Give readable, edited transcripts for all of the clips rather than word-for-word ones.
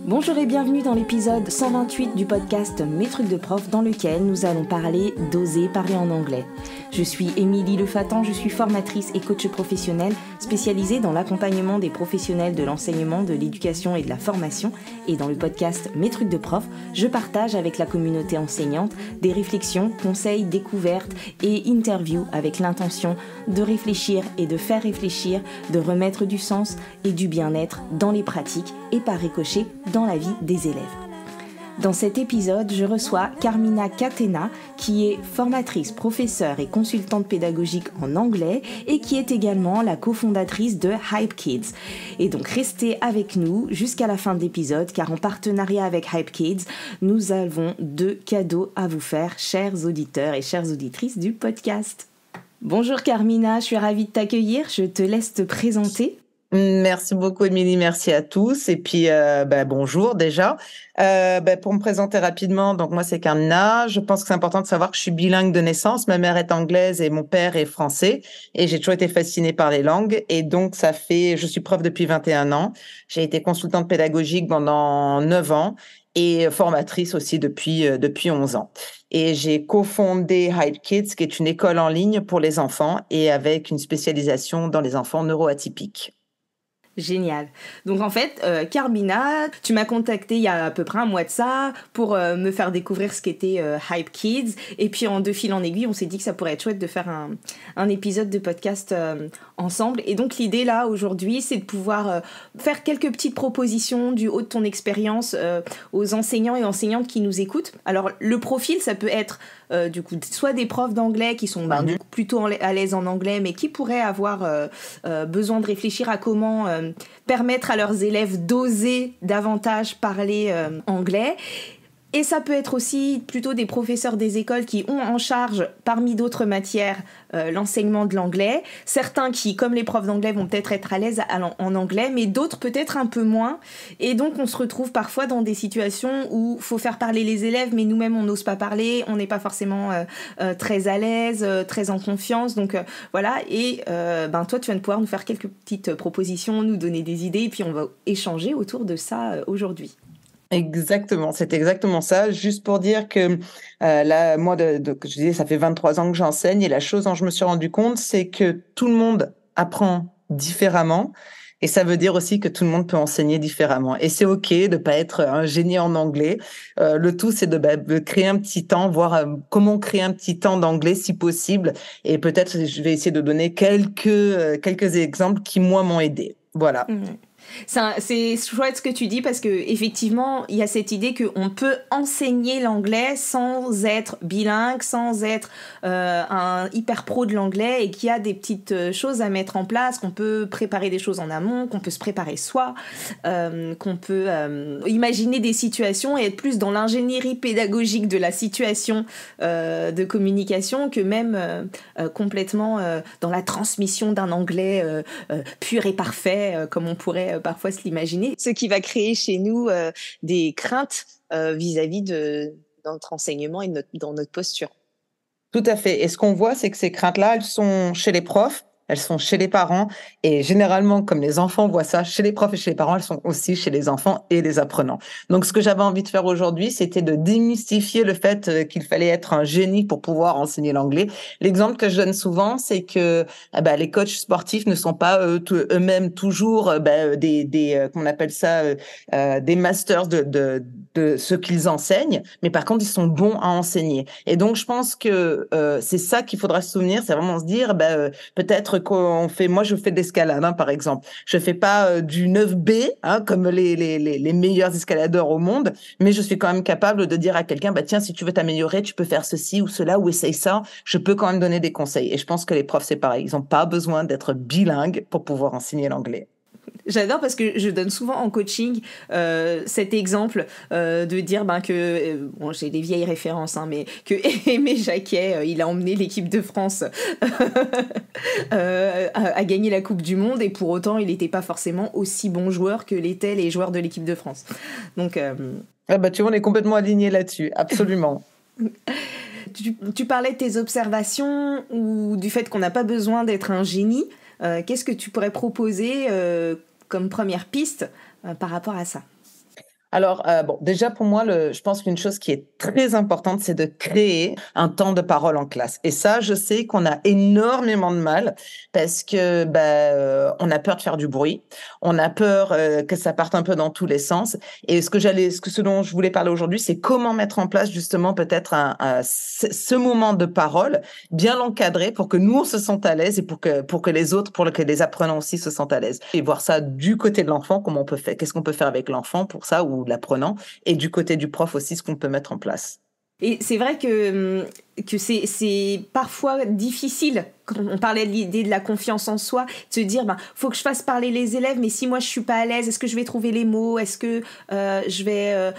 Bonjour et bienvenue dans l'épisode 128 du podcast Mes trucs de prof dans lequel nous allons parler d'oser parler en anglais. Je suis Émilie Lefatan, je suis formatrice et coach professionnelle spécialisée dans l'accompagnement des professionnels de l'enseignement, de l'éducation et de la formation. Et dans le podcast Mes trucs de prof, je partage avec la communauté enseignante des réflexions, conseils, découvertes et interviews avec l'intention de réfléchir et de faire réfléchir, de remettre du sens et du bien-être dans les pratiques et par ricochet dans la vie des élèves. Dans cet épisode, je reçois Carmina Catena, qui est formatrice, professeure et consultante pédagogique en anglais et qui est également la cofondatrice de Hype Kids. Et donc restez avec nous jusqu'à la fin de l'épisode, car en partenariat avec Hype Kids, nous avons 2 cadeaux à vous faire, chers auditeurs et chères auditrices du podcast. Bonjour Carmina, je suis ravie de t'accueillir, je te laisse te présenter. Merci beaucoup Émilie, merci à tous et puis bonjour déjà. Pour me présenter rapidement, donc moi c'est Carmina, je pense que c'est important de savoir que je suis bilingue de naissance, ma mère est anglaise et mon père est français et j'ai toujours été fascinée par les langues et donc je suis prof depuis 21 ans, j'ai été consultante pédagogique pendant 9 ans et formatrice aussi depuis 11 ans. Et j'ai cofondé Hype Kids, qui est une école en ligne pour les enfants et avec une spécialisation dans les enfants neuroatypiques. Génial. Donc en fait, Carmina, tu m'as contacté il y a à peu près un mois de ça pour me faire découvrir ce qu'était Hype Kids. Et puis de fil en aiguille, on s'est dit que ça pourrait être chouette de faire un épisode de podcast ensemble. Et donc l'idée là aujourd'hui, c'est de pouvoir faire quelques petites propositions du haut de ton expérience aux enseignants et enseignantes qui nous écoutent. Alors le profil, ça peut être du coup soit des profs d'anglais qui sont du coup, plutôt à l'aise en anglais, mais qui pourraient avoir besoin de réfléchir à comment permettre à leurs élèves d'oser davantage parler anglais. Et ça peut être aussi plutôt des professeurs des écoles qui ont en charge, parmi d'autres matières, l'enseignement de l'anglais. Certains qui, comme les profs d'anglais, vont peut-être être à l'aise en anglais, mais d'autres peut-être un peu moins. Et donc, on se retrouve parfois dans des situations où il faut faire parler les élèves, mais nous-mêmes, on n'ose pas parler, on n'est pas forcément très à l'aise, très en confiance. Donc, voilà. Et toi, tu vas pouvoir nous faire quelques petites propositions, nous donner des idées, et puis on va échanger autour de ça aujourd'hui. Exactement, c'est exactement ça. Juste pour dire que là, moi, que je disais, ça fait 23 ans que j'enseigne et la chose dont je me suis rendu compte, c'est que tout le monde apprend différemment et ça veut dire aussi que tout le monde peut enseigner différemment. Et c'est OK de pas être un génie en anglais. Le tout, c'est de créer un petit temps, voir comment créer un petit temps d'anglais si possible. Et peut-être, je vais essayer de donner quelques exemples qui, moi, m'ont aidé. Voilà. Mmh. C'est chouette ce que tu dis parce que effectivement il y a cette idée qu'on peut enseigner l'anglais sans être bilingue, sans être un hyper pro de l'anglais et qu'il y a des petites choses à mettre en place, qu'on peut préparer des choses en amont, qu'on peut se préparer soi, qu'on peut imaginer des situations et être plus dans l'ingénierie pédagogique de la situation de communication que même complètement dans la transmission d'un anglais pur et parfait comme on pourrait parfois se l'imaginer, ce qui va créer chez nous des craintes vis-à-vis de notre enseignement et dans notre posture. Tout à fait. Et ce qu'on voit, c'est que ces craintes-là, elles sont chez les profs, elles sont chez les parents. Et généralement, comme les enfants voient ça chez les profs et chez les parents, elles sont aussi chez les enfants et les apprenants. Donc, ce que j'avais envie de faire aujourd'hui, c'était de démystifier le fait qu'il fallait être un génie pour pouvoir enseigner l'anglais. L'exemple que je donne souvent, c'est que les coachs sportifs ne sont pas eux-mêmes toujours qu'on appelle ça des masters de ce qu'ils enseignent, mais par contre, ils sont bons à enseigner. Et donc, je pense que c'est ça qu'il faudra se souvenir, c'est vraiment se dire, peut-être moi je fais de l'escalade, par exemple. Je fais pas du 9B, comme les meilleurs escaladeurs au monde, mais je suis quand même capable de dire à quelqu'un, tiens, si tu veux t'améliorer, tu peux faire ceci ou cela, ou essaye ça. Je peux quand même donner des conseils. Et je pense que les profs, c'est pareil. Ils ont pas besoin d'être bilingues pour pouvoir enseigner l'anglais. J'adore parce que je donne souvent en coaching cet exemple de dire que j'ai des vieilles références mais que Aimé Jacquet il a emmené l'équipe de France à gagner la Coupe du Monde et pour autant il n'était pas forcément aussi bon joueur que l'étaient les joueurs de l'équipe de France. Donc tu vois, on est complètement alignés là-dessus, absolument. Tu parlais de tes observations ou du fait qu'on n'a pas besoin d'être un génie. Qu'est-ce que tu pourrais proposer comme première piste par rapport à ça ? Alors, bon, déjà pour moi, je pense qu'une chose qui est très importante, c'est de créer un temps de parole en classe. Et ça, je sais qu'on a énormément de mal parce que on a peur de faire du bruit, on a peur que ça parte un peu dans tous les sens. Et ce dont je voulais parler aujourd'hui, c'est comment mettre en place justement peut-être ce moment de parole, bien l'encadrer pour que nous on se sente à l'aise et pour que les autres, pour que les apprenants aussi se sentent à l'aise. Et voir ça du côté de l'enfant, comment on peut faire, qu'est-ce qu'on peut faire avec l'enfant pour ça ou l'apprenant, et du côté du prof aussi, ce qu'on peut mettre en place. Et c'est vrai que c'est parfois difficile, quand on parlait de l'idée de la confiance en soi, de se dire, faut que je fasse parler les élèves, mais si moi je suis pas à l'aise, est-ce que je vais trouver les mots? Est-ce que je vais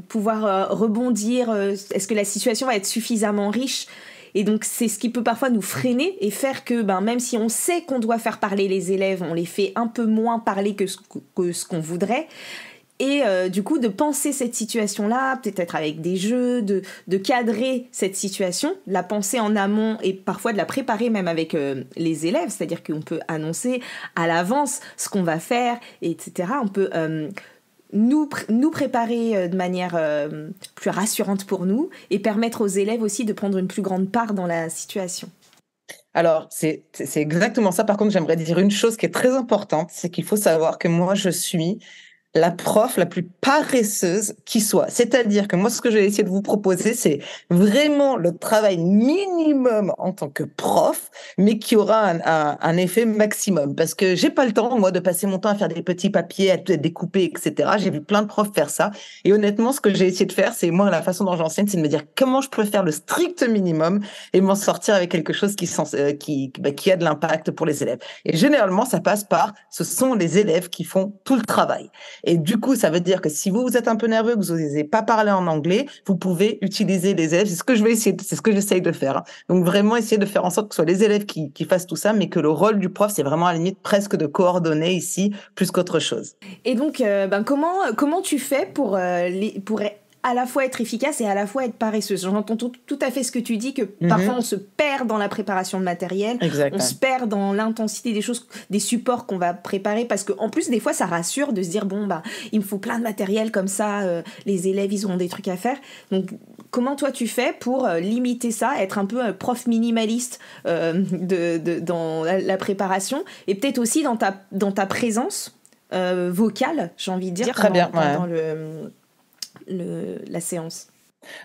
pouvoir rebondir? Est-ce que la situation va être suffisamment riche? Et donc c'est ce qui peut parfois nous freiner et faire que même si on sait qu'on doit faire parler les élèves, on les fait un peu moins parler que ce qu'on voudrait. Et du coup, de penser cette situation-là, peut-être avec des jeux, de cadrer cette situation, de la penser en amont et parfois de la préparer même avec les élèves, c'est-à-dire qu'on peut annoncer à l'avance ce qu'on va faire, etc. On peut nous préparer de manière plus rassurante pour nous et permettre aux élèves aussi de prendre une plus grande part dans la situation. Alors, c'est exactement ça. Par contre, j'aimerais dire une chose qui est très importante, c'est qu'il faut savoir que moi, je suis la prof la plus paresseuse qui soit. C'est-à-dire que moi, ce que je vais essayer de vous proposer, c'est vraiment le travail minimum en tant que prof, mais qui aura un effet maximum. Parce que j'ai pas le temps, moi, de passer mon temps à faire des petits papiers, à tout découper, etc. J'ai vu plein de profs faire ça. Et honnêtement, ce que j'ai essayé de faire, c'est moi, la façon dont j'enseigne, c'est de me dire comment je peux faire le strict minimum et m'en sortir avec quelque chose qui a de l'impact pour les élèves. Et généralement, ça passe par, ce sont les élèves qui font tout le travail. Et du coup, ça veut dire que si vous êtes un peu nerveux, que vous n'osez pas parler en anglais, vous pouvez utiliser les élèves. C'est ce que c'est ce que j'essaye de faire. Donc vraiment essayer de faire en sorte que ce soit les élèves qui fassent tout ça, mais que le rôle du prof, c'est vraiment à la limite presque de coordonner ici, plus qu'autre chose. Et donc, comment tu fais pour à la fois être efficace et à la fois être paresseuse? J'entends tout à fait ce que tu dis, que parfois on se perd dans la préparation de matériel, Exactement. On se perd dans l'intensité des choses, des supports qu'on va préparer, parce qu'en plus des fois ça rassure de se dire il me faut plein de matériel comme ça, les élèves ils auront des trucs à faire. Donc comment toi tu fais pour limiter ça, être un peu prof minimaliste dans la préparation, et peut-être aussi dans ta présence vocale, j'ai envie de dire, Très bien, ouais. pendant la séance.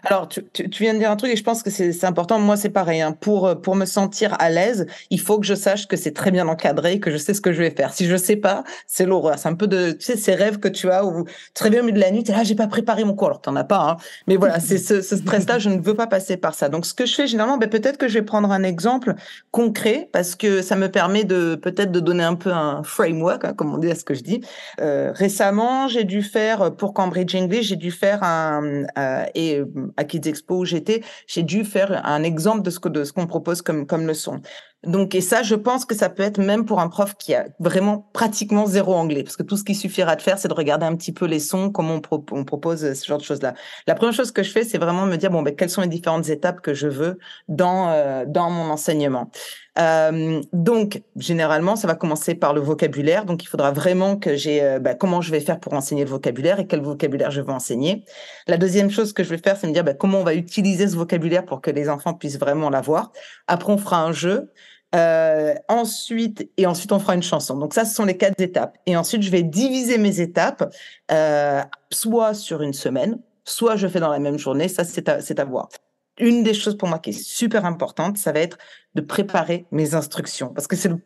Alors, tu viens de dire un truc et je pense que c'est important. Moi, c'est pareil, hein. Pour me sentir à l'aise, il faut que je sache que c'est très bien encadré, que je sais ce que je vais faire. Si je sais pas, c'est l'horreur. C'est un peu tu sais, ces rêves que tu as où tu te réveilles au milieu de la nuit, t'es là, j'ai pas préparé mon cours. Alors, t'en as pas, hein. Mais voilà, c'est ce stress-là, je ne veux pas passer par ça. Donc, ce que je fais généralement, peut-être que je vais prendre un exemple concret parce que ça me permet peut-être de donner un peu un framework, hein, comme on dit à ce que je dis. Récemment, j'ai dû faire, pour Cambridge English, j'ai dû faire à Kids Expo où j'ai dû faire un exemple de ce qu'on propose comme leçon. Donc, et ça, je pense que ça peut être même pour un prof qui a vraiment pratiquement zéro anglais, parce que tout ce qu'il suffira de faire, c'est de regarder un petit peu les sons, comment on propose ce genre de choses-là. La première chose que je fais, c'est vraiment me dire, quelles sont les différentes étapes que je veux dans mon enseignement. Donc, généralement, ça va commencer par le vocabulaire. Donc, il faudra vraiment que j'ai comment je vais faire pour enseigner le vocabulaire et quel vocabulaire je veux enseigner. La deuxième chose que je vais faire, c'est me dire comment on va utiliser ce vocabulaire pour que les enfants puissent vraiment l'avoir. Après, on fera un jeu. Ensuite, on fera une chanson. Donc ça, ce sont les 4 étapes. Et ensuite, je vais diviser mes étapes, soit sur une semaine, soit je fais dans la même journée. Ça, c'est à voir. Une des choses pour moi qui est super importante, ça va être de préparer mes instructions parce que c'est le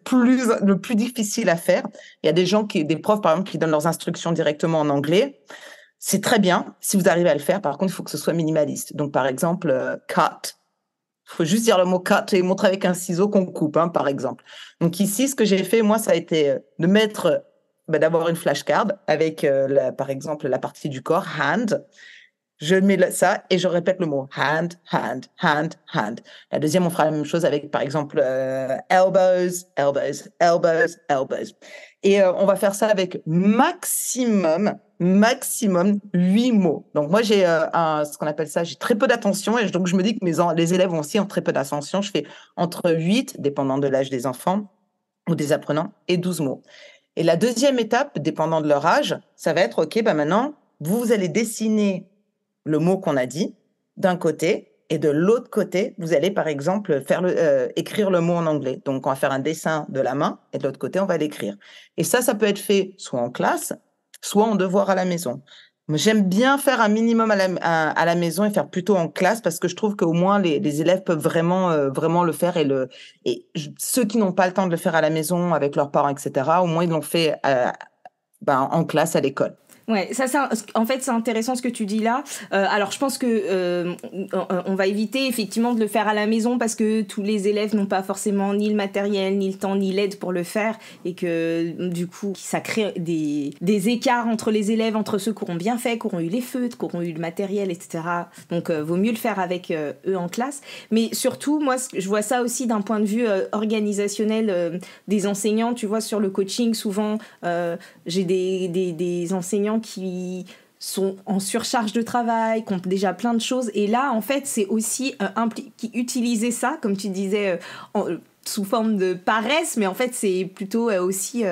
plus difficile à faire. Il y a des profs, par exemple, qui donnent leurs instructions directement en anglais. C'est très bien si vous arrivez à le faire. Par contre, il faut que ce soit minimaliste. Donc, par exemple, cut. Il faut juste dire le mot cut et montrer avec un ciseau qu'on coupe, hein, par exemple. Donc ici, ce que j'ai fait, moi, ça a été de mettre, d'avoir une flashcard avec, par exemple, la partie du corps, hand. Je mets ça et je répète le mot hand, hand, hand, hand. La deuxième, on fera la même chose avec, par exemple, elbows, elbows, elbows, elbows. Et on va faire ça avec maximum 8 mots. Donc moi, j'ai ce qu'on appelle ça, j'ai très peu d'attention et donc je me dis que les élèves ont aussi très peu d'attention. Je fais entre 8, dépendant de l'âge des enfants ou des apprenants, et 12 mots. Et la deuxième étape, dépendant de leur âge, ça va être, OK, maintenant, vous allez dessiner le mot qu'on a dit d'un côté, et de l'autre côté, vous allez par exemple écrire le mot en anglais. Donc, on va faire un dessin de la main, et de l'autre côté, on va l'écrire. Et ça peut être fait soit en classe, soit en devoir à la maison. J'aime bien faire un minimum à la maison et faire plutôt en classe parce que je trouve qu'au moins les élèves peuvent vraiment le faire ceux qui n'ont pas le temps de le faire à la maison avec leurs parents, etc., au moins ils l'ont fait en classe à l'école. Ouais, en fait, c'est intéressant ce que tu dis là. Alors, je pense que on va éviter effectivement de le faire à la maison parce que tous les élèves n'ont pas forcément ni le matériel, ni le temps, ni l'aide pour le faire, et que du coup, ça crée des écarts entre les élèves, entre ceux qui auront bien fait, qui auront eu les feutres, qui auront eu le matériel, etc. Donc, vaut mieux le faire avec eux en classe. Mais surtout, moi, je vois ça aussi d'un point de vue organisationnel des enseignants. Tu vois, sur le coaching, souvent, j'ai des enseignants qui sont en surcharge de travail, qui ont déjà plein de choses. Et là, en fait, c'est aussi utiliser ça, comme tu disais, sous forme de paresse, mais en fait, c'est plutôt aussi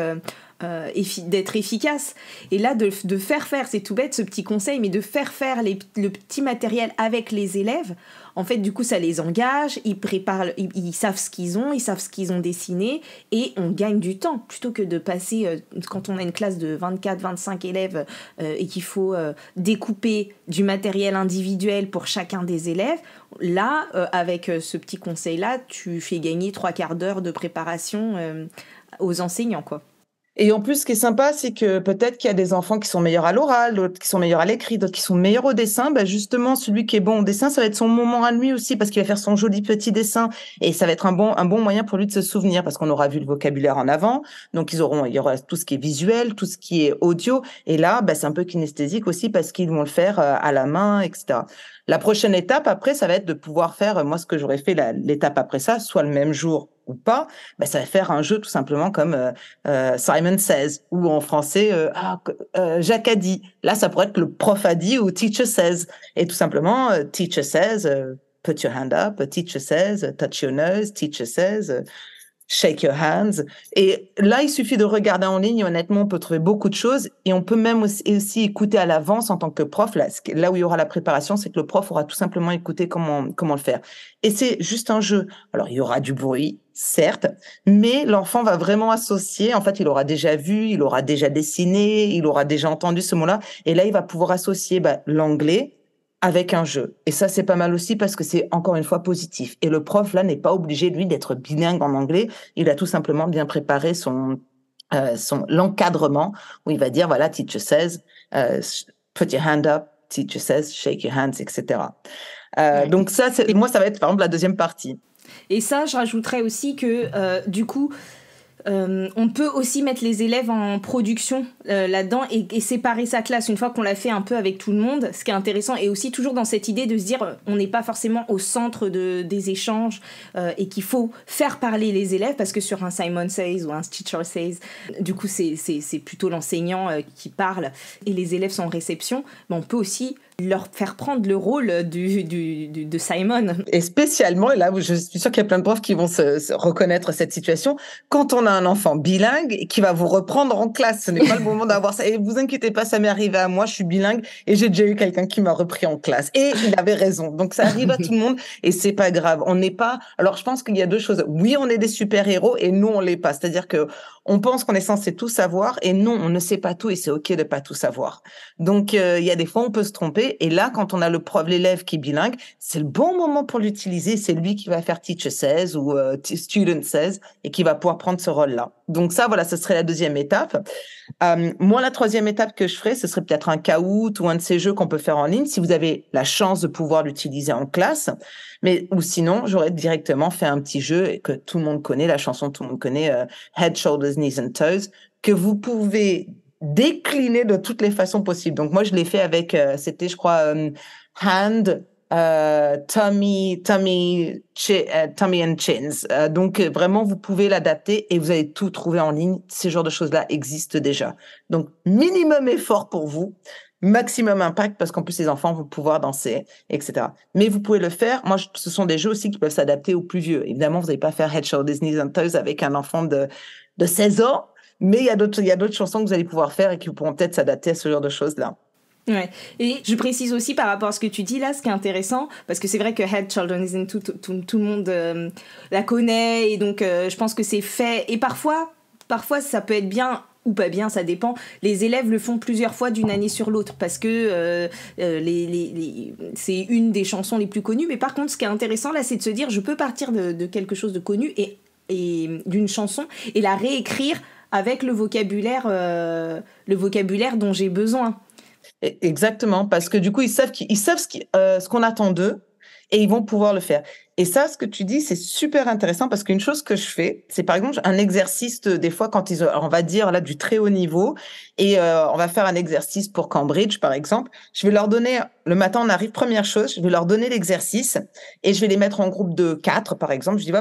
d'être efficace. Et là, de faire faire, c'est tout bête ce petit conseil, mais de faire faire le petit matériel avec les élèves, en fait, du coup, ça les engage, ils préparent, ils savent ce qu'ils ont, ils savent ce qu'ils ont dessiné, et on gagne du temps, plutôt que de passer, quand on a une classe de 24-25 élèves, et qu'il faut découper du matériel individuel pour chacun des élèves. Là, avec ce petit conseil-là, tu fais gagner 3/4 d'heure de préparation aux enseignants, quoi. Et en plus, ce qui est sympa, c'est que peut-être qu'il y a des enfants qui sont meilleurs à l'oral, d'autres qui sont meilleurs à l'écrit, d'autres qui sont meilleurs au dessin. Justement, celui qui est bon au dessin, ça va être son moment à lui aussi, parce qu'il va faire son joli petit dessin. Et ça va être un bon moyen pour lui de se souvenir, parce qu'on aura vu le vocabulaire en avant. Donc, il y aura tout ce qui est visuel, tout ce qui est audio. Et là, c'est un peu kinesthésique aussi, parce qu'ils vont le faire à la main, etc. La prochaine étape, après, ça va être de pouvoir faire, moi, ce que j'aurais fait l'étape après ça, soit le même jour ou pas, ça va faire un jeu tout simplement comme Simon Says, ou en français, Jacques a dit. Là, ça pourrait être le prof a dit ou teacher says. Et tout simplement, teacher says, put your hand up, teacher says, touch your nose, teacher says, shake your hands. Et là, il suffit de regarder en ligne. Honnêtement, on peut trouver beaucoup de choses. Et on peut même aussi écouter à l'avance en tant que prof. Là où il y aura la préparation, c'est que le prof aura tout simplement écouté comment le faire. Et c'est juste un jeu. Alors, il y aura du bruit, certes, mais l'enfant va vraiment associer. En fait, il aura déjà vu, il aura déjà dessiné, il aura déjà entendu ce mot-là. Et là, il va pouvoir associer l'anglais avec un jeu. Et ça, c'est pas mal aussi parce que c'est encore une fois positif. Et le prof, là, n'est pas obligé, lui, d'être bilingue en anglais. Il a tout simplement bien préparé l'encadrement où il va dire, voilà, teacher says, put your hand up, teacher says, shake your hands, etc. Donc ça, moi, ça va être, par exemple, la deuxième partie. Et ça, je rajouterais aussi que, du coup, on peut aussi mettre les élèves en production là-dedans et séparer sa classe une fois qu'on l'a fait un peu avec tout le monde, ce qui est intéressant, et aussi toujours dans cette idée de se dire on n'est pas forcément au centre des échanges et qu'il faut faire parler les élèves, parce que sur un Simon Says ou un Teacher Says, du coup c'est plutôt l'enseignant qui parle et les élèves sont en réception, mais on peut aussi leur faire prendre le rôle de Simon. Et spécialement, et là, je suis sûre qu'il y a plein de profs qui vont se reconnaître cette situation, quand on a un enfant bilingue qui va vous reprendre en classe, ce n'est pas le moment d'avoir ça. Et vous inquiétez pas, ça m'est arrivé à moi, je suis bilingue et j'ai déjà eu quelqu'un qui m'a repris en classe. Et il avait raison. Donc ça arrive à tout le monde et c'est pas grave. On n'est pas... Alors je pense qu'il y a deux choses. Oui, on est des super-héros et nous, on l'est pas. C'est-à-dire que on pense qu'on est censé tout savoir et non, on ne sait pas tout et c'est OK de pas tout savoir. Donc, il y a des fois, on peut se tromper. Et là, quand on a l'élève qui est bilingue, c'est le bon moment pour l'utiliser. C'est lui qui va faire teacher says ou student says et qui va pouvoir prendre ce rôle-là. Donc ça, voilà, ce serait la deuxième étape. Moi, la troisième étape que je ferais, ce serait peut-être un Kahoot ou un de ces jeux qu'on peut faire en ligne si vous avez la chance de pouvoir l'utiliser en classe. Ou sinon, j'aurais directement fait un petit jeu que tout le monde connaît, la chanson tout le monde connaît, Head, Shoulders, Knees and Toes, que vous pouvez décliner de toutes les façons possibles. Donc moi, je l'ai fait avec, c'était, je crois, hand, tummy and chins. Donc vraiment, vous pouvez l'adapter et vous allez tout trouver en ligne. Ces genres de choses-là existent déjà. Donc minimum effort pour vous, maximum impact parce qu'en plus les enfants vont pouvoir danser, etc. Mais vous pouvez le faire. Moi, ce sont des jeux aussi qui peuvent s'adapter aux plus vieux. Évidemment, vous n'allez pas faire Head, Shoulders, Knees and Toes avec un enfant de 16 ans, mais il y a d'autres chansons que vous allez pouvoir faire et qui pourront peut-être s'adapter à ce genre de choses-là. Ouais. Et je précise aussi par rapport à ce que tu dis là, ce qui est intéressant, parce que c'est vrai que Head Children is Into, tout le monde la connaît, et donc je pense que c'est fait. Et parfois ça peut être bien ou pas bien, ça dépend. Les élèves le font plusieurs fois d'une année sur l'autre, parce que c'est une des chansons les plus connues. Mais par contre, ce qui est intéressant là, c'est de se dire, je peux partir de quelque chose de connu et d'une chanson et la réécrire avec le vocabulaire dont j'ai besoin. Exactement, parce que du coup, ils savent ce qu'on attend d'eux et ils vont pouvoir le faire. Et ça, ce que tu dis, c'est super intéressant parce qu'une chose que je fais, c'est par exemple un exercice des fois quand on va dire là du très haut niveau et on va faire un exercice pour Cambridge par exemple. Je vais leur donner le matin, on arrive première chose, je vais leur donner l'exercice et je vais les mettre en groupe de 4 par exemple. Je dis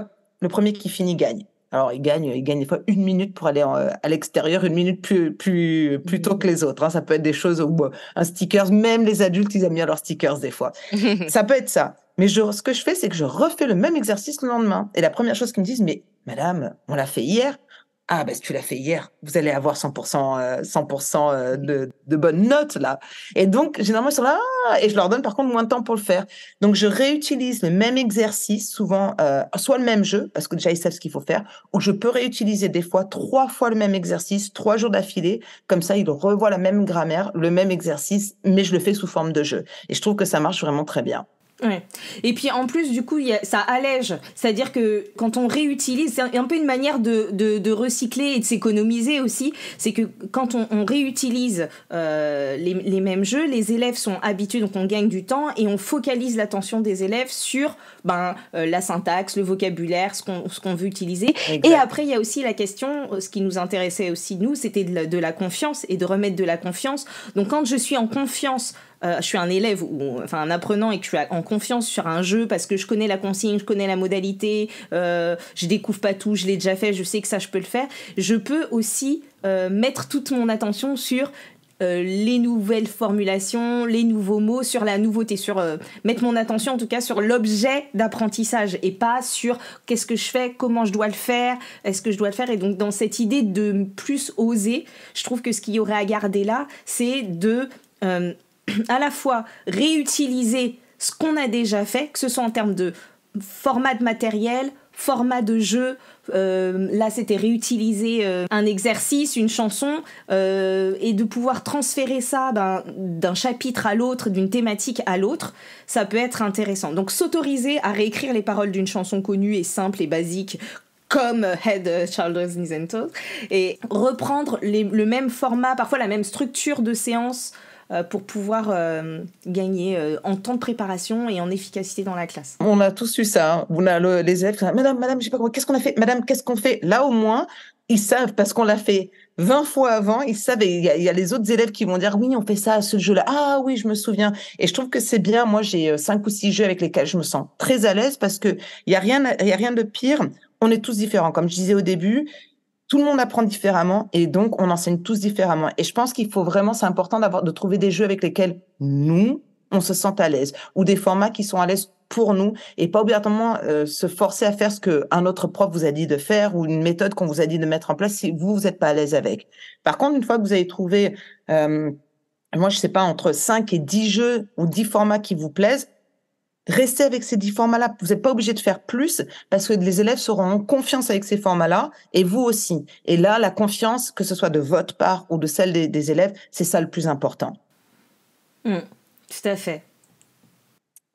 le premier qui finit gagne. Alors, il gagne des fois 1 minute pour aller à l'extérieur, 1 minute plus tôt que les autres. Hein. Ça peut être des choses où un sticker, même les adultes, ils aiment bien leurs stickers des fois. Ça peut être ça. Mais ce que je fais, c'est que je refais le même exercice le lendemain. Et la première chose qu'ils me disent, mais madame, on l'a fait hier. Ah, ben, si tu l'as fait hier, vous allez avoir 100% de bonnes notes, là. Et donc, généralement, ils sont là, et je leur donne, par contre, moins de temps pour le faire. Donc, je réutilise le même exercice, souvent, soit le même jeu, parce que déjà, ils savent ce qu'il faut faire, ou je peux réutiliser des fois 3 fois le même exercice, 3 jours d'affilée. Comme ça, ils revoient la même grammaire, le même exercice, mais je le fais sous forme de jeu. Et je trouve que ça marche vraiment très bien. Ouais. Et puis en plus du coup ça allège, c'est-à-dire que quand on réutilise, c'est un peu une manière de recycler et de s'économiser aussi, c'est que quand on réutilise les mêmes jeux, les élèves sont habitués, donc on gagne du temps et on focalise l'attention des élèves sur la syntaxe, le vocabulaire, ce qu'on veut utiliser. Exact. Et après il y a aussi la question, ce qui nous intéressait aussi nous, c'était de la confiance et de remettre de la confiance. Donc quand je suis en confiance, je suis un élève ou enfin un apprenant et que je suis en confiance sur un jeu parce que je connais la consigne, je connais la modalité, je découvre pas tout, je l'ai déjà fait, je sais que ça je peux le faire. Je peux aussi mettre toute mon attention sur les nouvelles formulations, les nouveaux mots, sur la nouveauté, sur mettre mon attention en tout cas sur l'objet d'apprentissage et pas sur qu'est-ce que je fais, comment je dois le faire, est-ce que je dois le faire. Et donc dans cette idée de plus oser, je trouve que ce qu'il y aurait à garder là, c'est de à la fois réutiliser ce qu'on a déjà fait, que ce soit en termes de format de matériel, format de jeu, là c'était réutiliser un exercice, une chanson, et de pouvoir transférer ça d'un chapitre à l'autre, d'une thématique à l'autre, ça peut être intéressant. Donc s'autoriser à réécrire les paroles d'une chanson connue et simple et basique, comme Head Children is Into, et reprendre le même format, parfois la même structure de séance, pour pouvoir gagner en temps de préparation et en efficacité dans la classe. On a tous eu ça. Hein. On a les élèves qui disent, Madame, je sais pas comment, qu'est-ce qu'on a fait? Madame, qu'est-ce qu'on fait? Là, au moins, ils savent parce qu'on l'a fait 20 fois avant. Ils savent. Il y a les autres élèves qui vont dire, oui, on fait ça à ce jeu-là. Ah oui, je me souviens. Et je trouve que c'est bien. Moi, j'ai 5 ou 6 jeux avec lesquels je me sens très à l'aise parce que il y a rien de pire. On est tous différents. Comme je disais au début, tout le monde apprend différemment et donc on enseigne tous différemment. Et je pense qu'il faut vraiment, c'est important de trouver des jeux avec lesquels nous, on se sent à l'aise ou des formats qui sont à l'aise pour nous et pas obligatoirement se forcer à faire ce qu'un autre prof vous a dit de faire ou une méthode qu'on vous a dit de mettre en place si vous n'êtes pas à l'aise avec. Par contre, une fois que vous avez trouvé, moi je sais pas, entre 5 et 10 jeux ou 10 formats qui vous plaisent, restez avec ces 10 formats-là. Vous n'êtes pas obligé de faire plus parce que les élèves seront confiance avec ces formats-là et vous aussi. Et là, la confiance, que ce soit de votre part ou de celle des élèves, c'est ça le plus important. Tout à fait.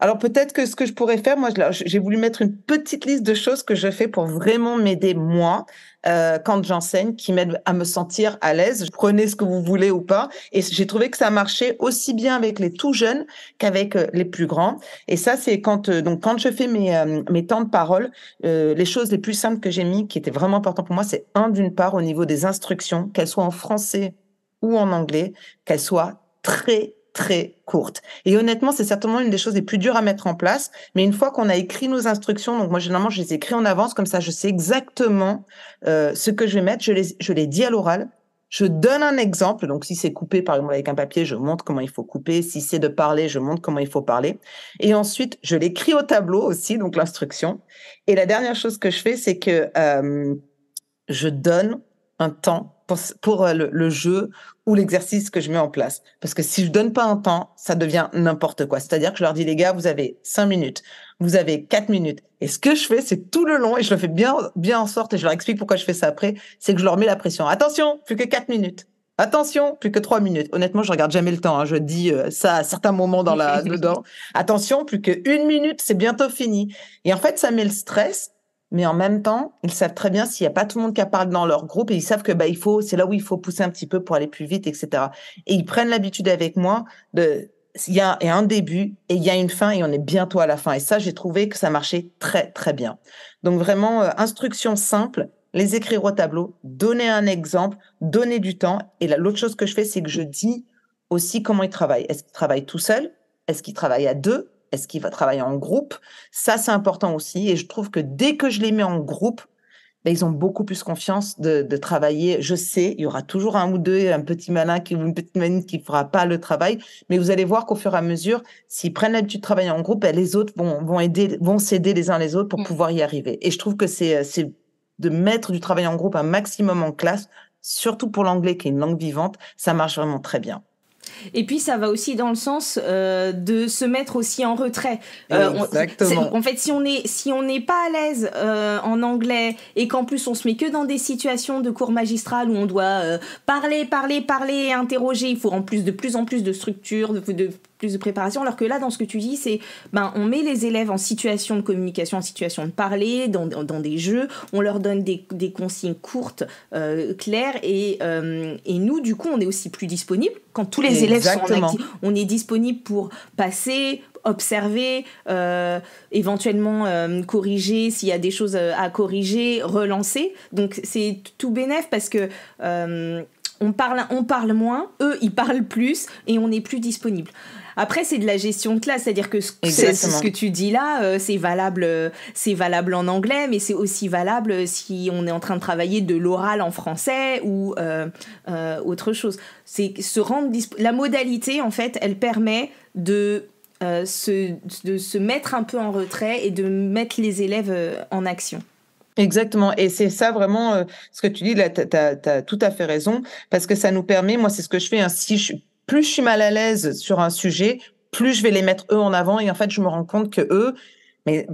Alors peut-être que ce que je pourrais faire, moi j'ai voulu mettre une petite liste de choses que je fais pour vraiment m'aider moi quand j'enseigne, qui m'aident à me sentir à l'aise. Prenez ce que vous voulez ou pas. Et j'ai trouvé que ça marchait aussi bien avec les tout jeunes qu'avec les plus grands. Et ça c'est quand je fais mes temps de parole, les choses les plus simples que j'ai mis, qui étaient vraiment importantes pour moi, c'est d'une part au niveau des instructions, qu'elles soient en français ou en anglais, qu'elles soient très courte. Et honnêtement, c'est certainement une des choses les plus dures à mettre en place. Mais une fois qu'on a écrit nos instructions, donc moi, généralement, je les écris en avance, comme ça, je sais exactement ce que je vais mettre. Je les dis à l'oral. Je donne un exemple. Donc, si c'est coupé, par exemple, avec un papier, je montre comment il faut couper. Si c'est de parler, je montre comment il faut parler. Et ensuite, je l'écris au tableau aussi, donc l'instruction. Et la dernière chose que je fais, c'est que je donne un temps pour le jeu ou l'exercice que je mets en place. Parce que si je donne pas un temps, ça devient n'importe quoi. C'est-à-dire que je leur dis, les gars, vous avez 5 minutes, vous avez 4 minutes. Et ce que je fais, c'est tout le long, et je le fais bien, bien en sorte, et je leur explique pourquoi je fais ça après, c'est que je leur mets la pression. Attention, plus que 4 minutes. Attention, plus que 3 minutes. Honnêtement, je regarde jamais le temps, hein. Je dis ça à certains moments dedans. Attention, plus que 1 minute, c'est bientôt fini. Et en fait, ça met le stress. Mais en même temps, ils savent très bien s'il n'y a pas tout le monde qui parle dans leur groupe et ils savent que c'est là où il faut pousser un petit peu pour aller plus vite, etc. Et ils prennent l'habitude avec moi il y a un début et il y a une fin et on est bientôt à la fin. Et ça, j'ai trouvé que ça marchait très, très bien. Donc vraiment, instruction simple, les écrire au tableau, donner un exemple, donner du temps. Et l'autre chose que je fais, c'est que je dis aussi comment ils travaillent. Est-ce qu'ils travaillent tout seuls? Est-ce qu'ils travaillent à deux? Est-ce qu'il va travailler en groupe? Ça, c'est important aussi. Et je trouve que dès que je les mets en groupe, ils ont beaucoup plus confiance de travailler. Je sais, il y aura toujours un ou deux, un petit malin ou une petite maline qui fera pas le travail. Mais vous allez voir qu'au fur et à mesure, s'ils prennent l'habitude de travailler en groupe, les autres vont s'aider les uns les autres pour pouvoir y arriver. Et je trouve que c'est de mettre du travail en groupe un maximum en classe, surtout pour l'anglais qui est une langue vivante, ça marche vraiment très bien. Et puis ça va aussi dans le sens de se mettre aussi en retrait. Exactement. En fait, si on n'est pas à l'aise en anglais et qu'en plus on se met que dans des situations de cours magistral où on doit parler et interroger, il faut en plus de plus en plus de structure, de plus de préparation, alors que là, dans ce que tu dis, c'est on met les élèves en situation de communication, en situation de parler, dans des jeux, on leur donne des consignes courtes, claires, et nous, du coup, on est aussi plus disponible. Quand tous les élèves sont actifs, on est disponible pour passer, observer, éventuellement corriger s'il y a des choses à corriger, relancer. Donc, c'est tout bénef parce que on parle moins, eux, ils parlent plus et on est plus disponible. Après, c'est de la gestion de classe, c'est-à-dire que c'est ce que tu dis là, c'est valable en anglais, mais c'est aussi valable si on est en train de travailler de l'oral en français ou autre chose. C'est la modalité, en fait, elle permet de se mettre un peu en retrait et de mettre les élèves en action. Exactement. Et c'est ça vraiment, ce que tu dis là, t'as tout à fait raison, parce que ça nous permet, moi c'est ce que je fais, hein, plus je suis mal à l'aise sur un sujet, plus je vais les mettre eux en avant et en fait je me rends compte que eux, mais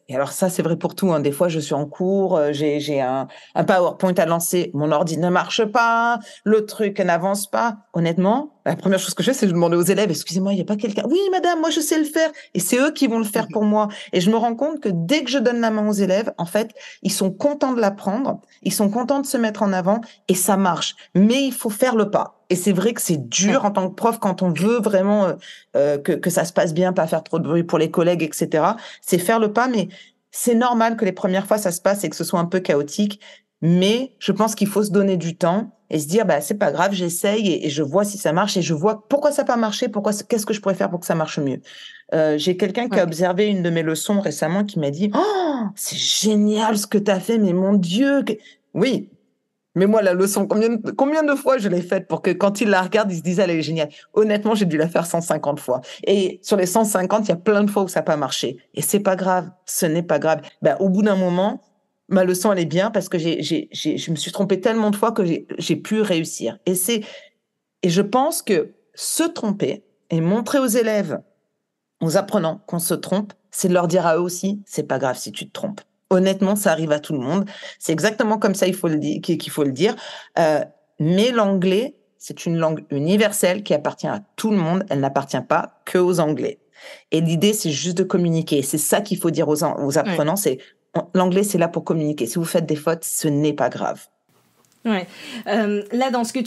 et alors ça c'est vrai pour tout, hein, des fois je suis en cours, j'ai un PowerPoint à lancer, mon ordi ne marche pas, le truc n'avance pas. Honnêtement, la première chose que je fais, c'est de demander aux élèves, excusez-moi, il n'y a pas quelqu'un? Oui, madame, moi je sais le faire. Et c'est eux qui vont le faire pour moi. Et je me rends compte que dès que je donne la main aux élèves, en fait, ils sont contents de l'apprendre, ils sont contents de se mettre en avant et ça marche. Mais il faut faire le pas. Et c'est vrai que c'est dur en tant que prof quand on veut vraiment que ça se passe bien, pas faire trop de bruit pour les collègues, etc. C'est faire le pas, mais c'est normal que les premières fois ça se passe et que ce soit un peu chaotique. Mais je pense qu'il faut se donner du temps et se dire, c'est pas grave, j'essaye et je vois si ça marche et je vois pourquoi ça n'a pas marché, qu'est-ce que je pourrais faire pour que ça marche mieux. J'ai quelqu'un qui a observé une de mes leçons récemment qui m'a dit, oh, c'est génial ce que tu as fait, mais mon Dieu. Oui. Mais moi, la leçon, combien de fois je l'ai faite pour que quand ils la regardent, ils se disent, elle est géniale. Honnêtement, j'ai dû la faire 150 fois. Et sur les 150, il y a plein de fois où ça n'a pas marché. Et c'est pas grave. Ce n'est pas grave. Au bout d'un moment, ma leçon, elle est bien parce que je me suis trompée tellement de fois que j'ai pu réussir. Et je pense que se tromper et montrer aux élèves, aux apprenants qu'on se trompe, c'est de leur dire à eux aussi, c'est pas grave si tu te trompes. Honnêtement, ça arrive à tout le monde. C'est exactement comme ça qu'il faut le dire. Mais l'anglais, c'est une langue universelle qui appartient à tout le monde. Elle n'appartient pas que aux Anglais. Et l'idée, c'est juste de communiquer. C'est ça qu'il faut dire aux apprenants. C'est l'anglais, c'est là pour communiquer. Si vous faites des fautes, ce n'est pas grave. Ouais. Là, dans ce que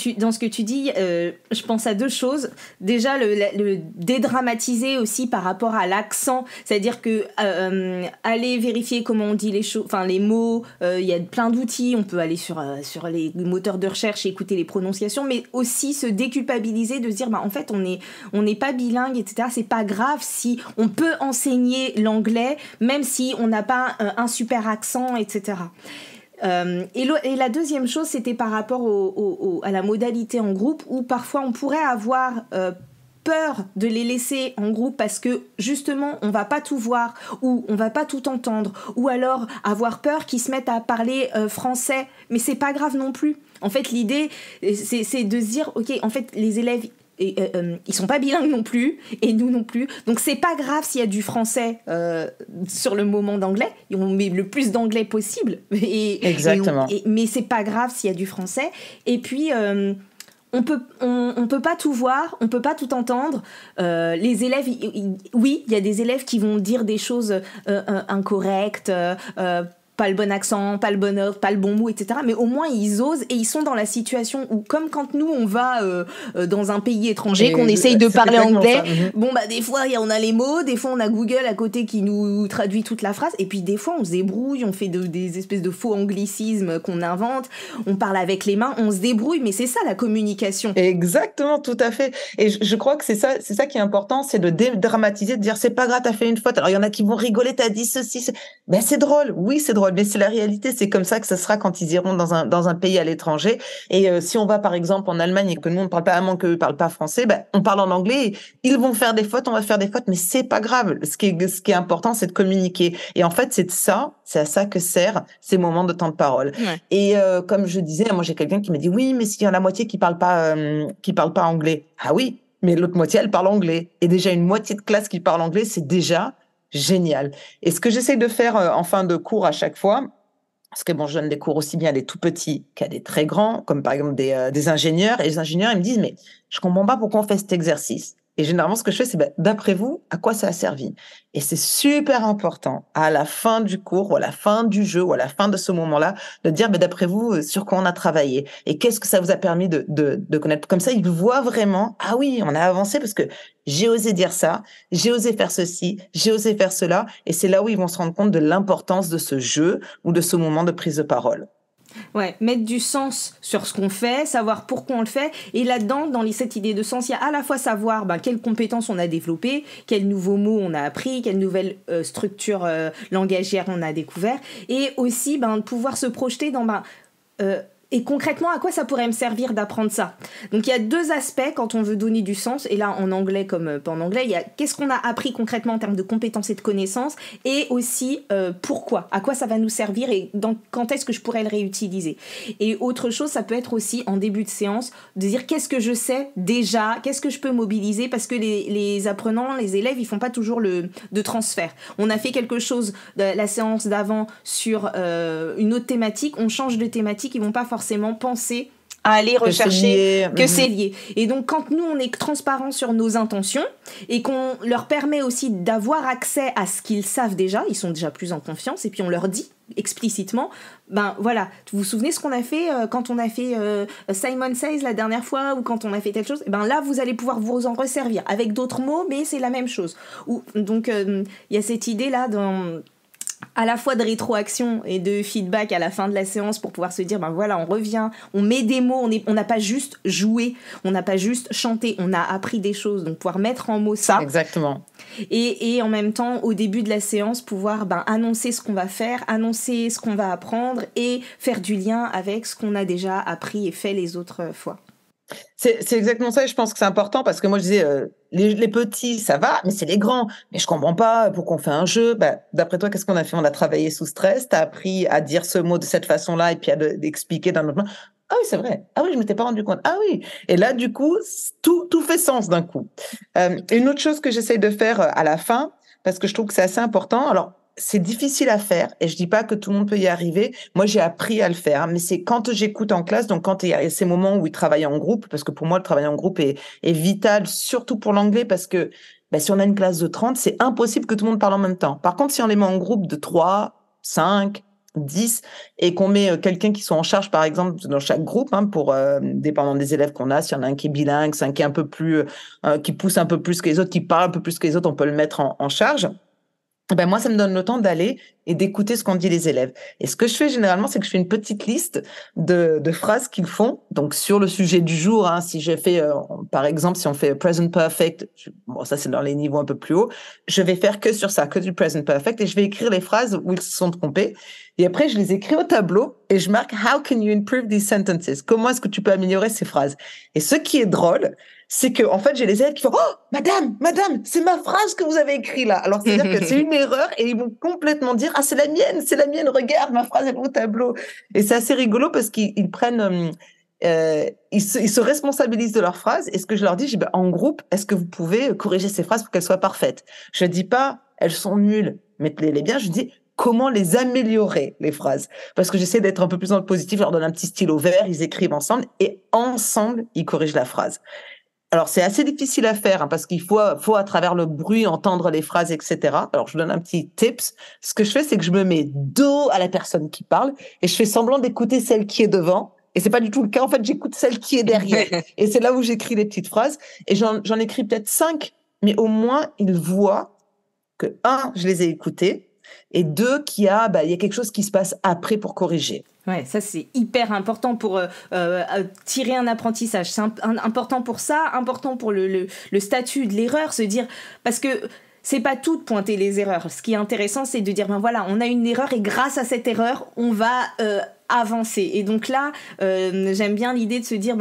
tu dis, je pense à deux choses. Déjà, le dédramatiser aussi par rapport à l'accent, c'est-à-dire que aller vérifier comment on dit les choses, enfin les mots. Il y a plein d'outils. On peut aller sur les moteurs de recherche et écouter les prononciations, mais aussi se déculpabiliser, de se dire, en fait, on n'est pas bilingue, etc. C'est pas grave si on peut enseigner l'anglais, même si on n'a pas un super accent, etc. Et la deuxième chose, c'était par rapport à la modalité en groupe, où parfois on pourrait avoir peur de les laisser en groupe parce que justement on va pas tout voir ou on va pas tout entendre, ou alors avoir peur qu'ils se mettent à parler français, mais c'est pas grave non plus. En fait, l'idée c'est de se dire ok, en fait les élèves ils sont pas bilingues non plus et nous non plus, donc c'est pas grave s'il y a du français sur le moment d'anglais, on met le plus d'anglais possible Exactement. mais c'est pas grave s'il y a du français. Et puis on peut pas tout voir, on peut pas tout entendre. Les élèves, oui, il y a des élèves qui vont dire des choses incorrectes, pas le bon accent, pas le bon offre, pas le bon mot, etc. Mais au moins ils osent et ils sont dans la situation où, comme quand nous on va dans un pays étranger, qu'on essaye de parler anglais, bon bah des fois on a les mots, des fois on a Google à côté qui nous traduit toute la phrase, et puis des fois on se débrouille, on fait des espèces de faux anglicismes qu'on invente, on parle avec les mains, on se débrouille, mais c'est ça la communication. Exactement, tout à fait. Et je crois que c'est ça qui est important, c'est de dédramatiser, de dire c'est pas grave, t'as fait une faute. Alors il y en a qui vont rigoler, t'as dit ceci, ben c'est drôle, oui c'est drôle, mais c'est la réalité, c'est comme ça que ce sera quand ils iront dans un pays à l'étranger. Et si on va par exemple en Allemagne et que nous on ne parle pas allemand, qu'eux ne parlent pas français, ben on parle en anglais. Ils vont faire des fautes, on va faire des fautes, mais c'est pas grave. Ce qui est important, c'est de communiquer. Et en fait, c'est à ça que servent ces moments de temps de parole. Ouais. Et comme je disais, moi j'ai quelqu'un qui me dit oui, mais s'il y en a la moitié qui parle pas anglais, ah oui, mais l'autre moitié elle parle anglais. Et déjà une moitié de classe qui parle anglais, c'est déjà génial. Et ce que j'essaie de faire en fin de cours à chaque fois, parce que bon, je donne des cours aussi bien à des tout petits qu'à des très grands, comme par exemple des ingénieurs. Et les ingénieurs, ils me disent, mais je comprends pas pourquoi on fait cet exercice. Et généralement, ce que je fais, c'est, d'après vous, à quoi ça a servi? Et c'est super important, à la fin du cours, ou à la fin du jeu, ou à la fin de ce moment-là, de dire, d'après vous, sur quoi on a travaillé? Et qu'est-ce que ça vous a permis de connaître? Comme ça, ils voient vraiment, ah oui, on a avancé parce que j'ai osé dire ça, j'ai osé faire ceci, j'ai osé faire cela. Et c'est là où ils vont se rendre compte de l'importance de ce jeu ou de ce moment de prise de parole. Ouais, mettre du sens sur ce qu'on fait, savoir pourquoi on le fait. Et là-dedans, dans cette idée de sens, il y a à la fois savoir quelles compétences on a développées, quels nouveaux mots on a appris, quelles nouvelles structures langagières on a découvert, et aussi de pouvoir se projeter dans et concrètement, à quoi ça pourrait me servir d'apprendre ça? Donc il y a deux aspects quand on veut donner du sens, et là en anglais comme pas en anglais, il y a qu'est-ce qu'on a appris concrètement en termes de compétences et de connaissances, et aussi pourquoi, à quoi ça va nous servir et quand est-ce que je pourrais le réutiliser. Et autre chose, ça peut être aussi en début de séance, de dire qu'est-ce que je sais déjà, qu'est-ce que je peux mobiliser, parce que les apprenants, les élèves, ils font pas toujours de transfert. On a fait quelque chose la séance d'avant sur une autre thématique, on change de thématique, ils vont pas forcément penser à aller rechercher que c'est lié. Et donc quand nous on est transparent sur nos intentions et qu'on leur permet aussi d'avoir accès à ce qu'ils savent déjà, ils sont déjà plus en confiance, et puis on leur dit explicitement, voilà, vous vous souvenez ce qu'on a fait quand on a fait Simon Says la dernière fois, ou quand on a fait telle chose, là vous allez pouvoir vous en resservir avec d'autres mots, mais c'est la même chose. Donc il y a cette idée là à la fois de rétroaction et de feedback à la fin de la séance pour pouvoir se dire voilà, on revient, on met des mots, on n'a pas juste joué, on n'a pas juste chanté, on a appris des choses, donc pouvoir mettre en mots ça. Exactement. Et en même temps, au début de la séance, pouvoir annoncer ce qu'on va faire, annoncer ce qu'on va apprendre et faire du lien avec ce qu'on a déjà appris et fait les autres fois. C'est exactement ça, et je pense que c'est important parce que moi je disais les petits ça va, mais c'est les grands. Mais je comprends pas pourquoi on fait un jeu. D'après toi, qu'est-ce qu'on a fait? On a travaillé sous stress, t'as appris à dire ce mot de cette façon-là et puis à l'expliquer d'un autre. Ah oui, c'est vrai. Ah oui, je m'étais pas rendu compte. Ah oui. Et là, du coup, tout fait sens d'un coup. Une autre chose que j'essaye de faire à la fin, parce que je trouve que c'est assez important. Alors, c'est difficile à faire et je dis pas que tout le monde peut y arriver. Moi, j'ai appris à le faire, mais c'est quand j'écoute en classe, donc quand il y a ces moments où ils travaillent en groupe, parce que pour moi, le travail en groupe est vital, surtout pour l'anglais, parce que si on a une classe de 30, c'est impossible que tout le monde parle en même temps. Par contre, si on les met en groupe de 3, 5, 10 et qu'on met quelqu'un qui soit en charge, par exemple, dans chaque groupe, pour dépendant des élèves qu'on a, s'il y en a un qui est bilingue, un qui est un peu plus, qui pousse un peu plus que les autres, qui parle un peu plus que les autres, on peut le mettre en charge. Moi, ça me donne le temps d'aller et d'écouter ce qu'ont dit les élèves. Et ce que je fais généralement, c'est que je fais une petite liste de phrases qu'ils font. Donc, sur le sujet du jour, hein, si je fais, par exemple, si on fait present perfect, bon, ça c'est dans les niveaux un peu plus hauts, je vais faire que sur ça, que du present perfect, et je vais écrire les phrases où ils se sont trompés. Et après, je les écris au tableau et je marque How can you improve these sentences? Comment est-ce que tu peux améliorer ces phrases? Et ce qui est drôle, c'est que en fait, j'ai les élèves qui font Oh, madame, c'est ma phrase que vous avez écrite là. Alors, c'est-à-dire que c'est une erreur et ils vont complètement dire Ah, c'est la mienne, regarde, ma phrase est au tableau. Et c'est assez rigolo parce qu'ils prennent. Ils se responsabilisent de leurs phrases. Et ce que je leur dis, je dis, en groupe, est-ce que vous pouvez corriger ces phrases pour qu'elles soient parfaites? Je dis pas, elles sont nulles, mettez-les bien. Je dis, comment les améliorer, les phrases? Parce que j'essaie d'être un peu plus dans le positif. Je leur donne un petit stylo vert, ils écrivent ensemble et ensemble, ils corrigent la phrase. Alors, c'est assez difficile à faire, hein, parce qu'il faut à travers le bruit entendre les phrases, etc. Alors, je vous donne un petit tips. Ce que je fais, c'est que je me mets dos à la personne qui parle et je fais semblant d'écouter celle qui est devant. Et c'est pas du tout le cas. En fait, j'écoute celle qui est derrière. Et c'est là où j'écris les petites phrases. Et j'en écris peut-être 5, mais au moins, ils voient que, je les ai écoutées, et 2, qu'il y a quelque chose qui se passe après pour corriger. Ouais, ça c'est hyper important pour tirer un apprentissage. C'est important pour ça, important pour le statut de l'erreur, se dire, parce que c'est pas tout de pointer les erreurs. Ce qui est intéressant, c'est de dire, ben voilà, on a une erreur et grâce à cette erreur, on va avancer. Et donc là, j'aime bien l'idée de se dire,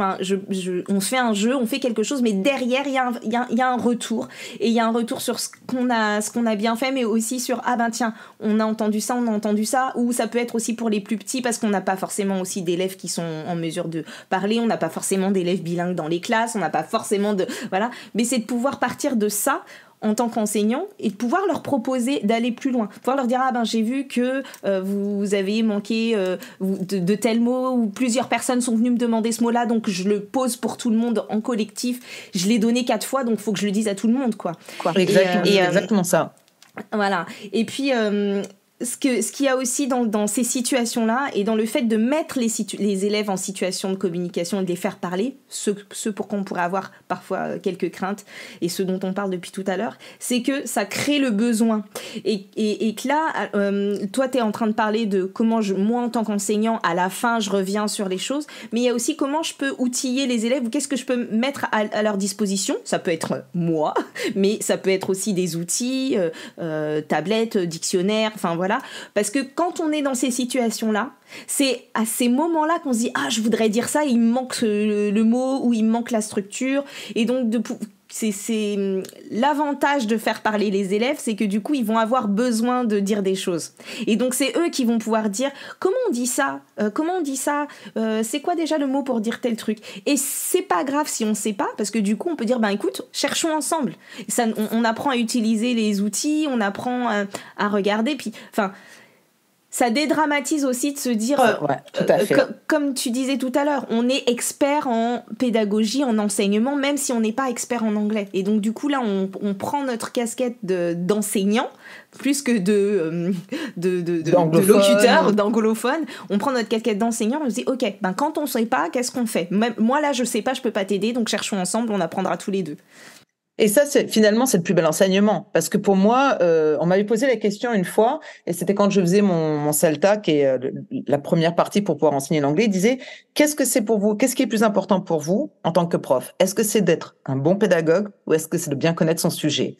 on fait un jeu, on fait quelque chose, mais derrière, il y a un retour. Et il y a un retour sur ce qu'on a bien fait, mais aussi sur, tiens, on a entendu ça, ou ça peut être aussi pour les plus petits, parce qu'on n'a pas forcément aussi d'élèves qui sont en mesure de parler, on n'a pas forcément d'élèves bilingues dans les classes, on n'a pas forcément voilà. Mais c'est de pouvoir partir de ça, en tant qu'enseignant, et de pouvoir leur proposer d'aller plus loin, pouvoir leur dire j'ai vu que vous avez manqué de tel mot, ou plusieurs personnes sont venues me demander ce mot-là, donc je le pose pour tout le monde en collectif, je l'ai donné 4 fois, donc il faut que je le dise à tout le monde, quoi. Exactement ça. Voilà. Et puis ce qu'il y a aussi dans ces situations-là, et dans le fait de mettre les élèves en situation de communication et de les faire parler, ce pour qu'on pourrait avoir parfois quelques craintes, et ce dont on parle depuis tout à l'heure, c'est que ça crée le besoin. Et que là, toi, tu es en train de parler de comment moi, en tant qu'enseignant, à la fin, je reviens sur les choses, mais il y a aussi comment je peux outiller les élèves, ou qu'est-ce que je peux mettre à leur disposition. Ça peut être moi, mais ça peut être aussi des outils, tablettes, dictionnaires, enfin voilà. Parce que quand on est dans ces situations-là, c'est à ces moments-là qu'on se dit je voudrais dire ça, il me manque le mot, ou il me manque la structure. Et donc c'est l'avantage de faire parler les élèves, c'est que du coup ils vont avoir besoin de dire des choses, et donc c'est eux qui vont pouvoir dire comment on dit ça, c'est quoi déjà le mot pour dire tel truc. Et c'est pas grave si on sait pas, parce que du coup on peut dire écoute, cherchons ensemble. Ça, on apprend à utiliser les outils, on apprend à regarder, puis ça dédramatise aussi de se dire, tout à fait. Comme tu disais tout à l'heure, on est expert en pédagogie, en enseignement, même si on n'est pas expert en anglais. Et donc du coup là, on prend notre casquette d'enseignant, plus que de locuteur, d'anglophone. On prend notre casquette d'enseignant, on se dit ok, quand on ne sait pas, qu'est-ce qu'on fait? Même, moi là, je sais pas, je peux pas t'aider, donc cherchons ensemble, on apprendra tous les deux. Et ça, finalement, c'est le plus bel enseignement. Parce que pour moi, on m'avait posé la question une fois, et c'était quand je faisais mon CELTA, qui est la première partie pour pouvoir enseigner l'anglais. Il disait, qu'est-ce que c'est pour vous? Qu'est-ce qui est plus important pour vous en tant que prof? Est-ce que c'est d'être un bon pédagogue, ou est-ce que c'est de bien connaître son sujet?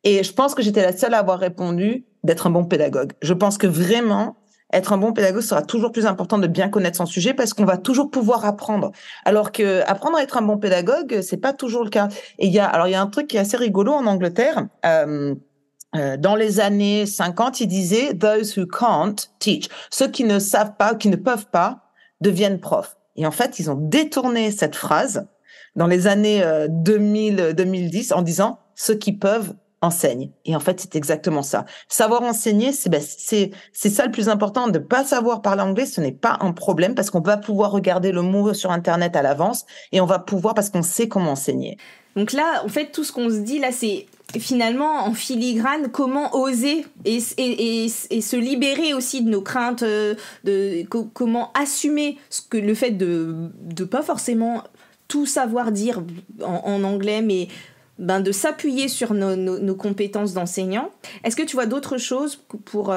Et je pense que j'étais la seule à avoir répondu d'être un bon pédagogue. Je pense que vraiment, être un bon pédagogue sera toujours plus important de bien connaître son sujet, parce qu'on va toujours pouvoir apprendre. Alors que apprendre à être un bon pédagogue, c'est pas toujours le cas. Et il y a un truc qui est assez rigolo en Angleterre. Dans les années 50, ils disaient those who can't teach. Ceux qui ne savent pas, qui ne peuvent pas, deviennent profs. Et en fait, ils ont détourné cette phrase dans les années 2010 en disant ceux qui peuvent enseigne. Et en fait, c'est exactement ça. Savoir enseigner, c'est ça le plus important. De pas savoir parler anglais, ce n'est pas un problème, parce qu'on va pouvoir regarder le mot sur Internet à l'avance, et on va pouvoir, parce qu'on sait comment enseigner. Donc là, en fait, tout ce qu'on se dit là, c'est finalement en filigrane comment oser et se libérer aussi de nos craintes, comment assumer le fait de pas forcément tout savoir dire en anglais, mais de s'appuyer sur nos compétences d'enseignant. Est-ce que tu vois d'autres choses pour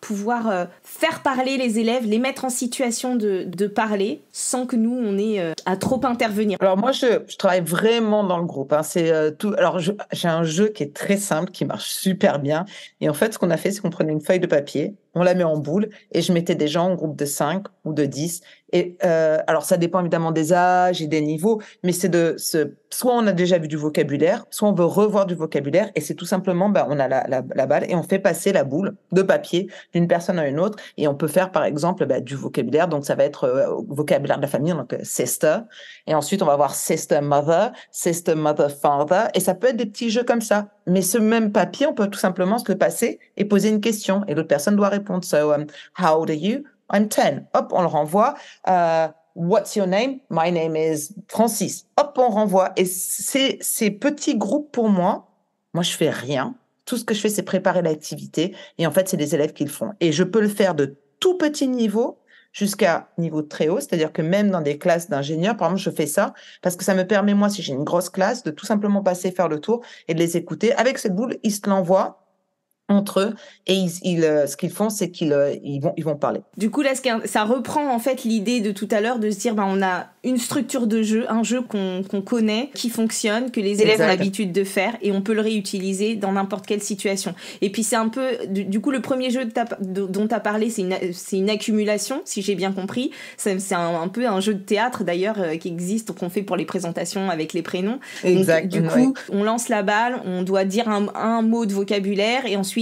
pouvoir faire parler les élèves, les mettre en situation de parler sans que nous, on ait à trop intervenir. Alors moi, je travaille vraiment dans le groupe. Hein. Tout. Alors j'ai un jeu qui est très simple, qui marche super bien. Et en fait, ce qu'on a fait, c'est qu'on prenait une feuille de papier, on la met en boule et je mettais des gens en groupe de 5 ou de 10. Et alors ça dépend évidemment des âges et des niveaux, mais soit on a déjà vu du vocabulaire, soit on veut revoir du vocabulaire. Et c'est tout simplement, on a la balle et on fait passer la boule de papier d'une personne à une autre. Et on peut faire par exemple du vocabulaire. Donc ça va être vocabulaire de la famille, donc sister. Et ensuite on va avoir sister mother father. Et ça peut être des petits jeux comme ça. Mais ce même papier, on peut tout simplement se le passer et poser une question. Et l'autre personne doit répondre. So, how old are you? I'm 10. Hop, on le renvoie. What's your name? My name is Francis. Hop, on renvoie. Et ces petits groupes, pour moi, je fais rien. Tout ce que je fais, c'est préparer l'activité. Et en fait, c'est les élèves qui le font. Et je peux le faire de tout petit niveau jusqu'à niveau très haut. C'est-à-dire que même dans des classes d'ingénieurs, par exemple, je fais ça parce que ça me permet, moi, si j'ai une grosse classe, de tout simplement passer, faire le tour et de les écouter. Avec cette boule, ils se l'envoient entre eux et ce qu'ils font, c'est qu'ils vont parler. Du coup là ça reprend en fait l'idée de tout à l'heure de se dire on a une structure de jeu, un jeu qu'on connaît, qui fonctionne, que les élèves ont l'habitude de faire et on peut le réutiliser dans n'importe quelle situation. Et puis c'est un peu du coup le premier jeu dont tu as parlé, c'est une accumulation, si j'ai bien compris. C'est un peu un jeu de théâtre d'ailleurs qui existe, qu'on fait pour les présentations avec les prénoms. Exact. Donc, du coup on lance la balle, on doit dire un mot de vocabulaire et ensuite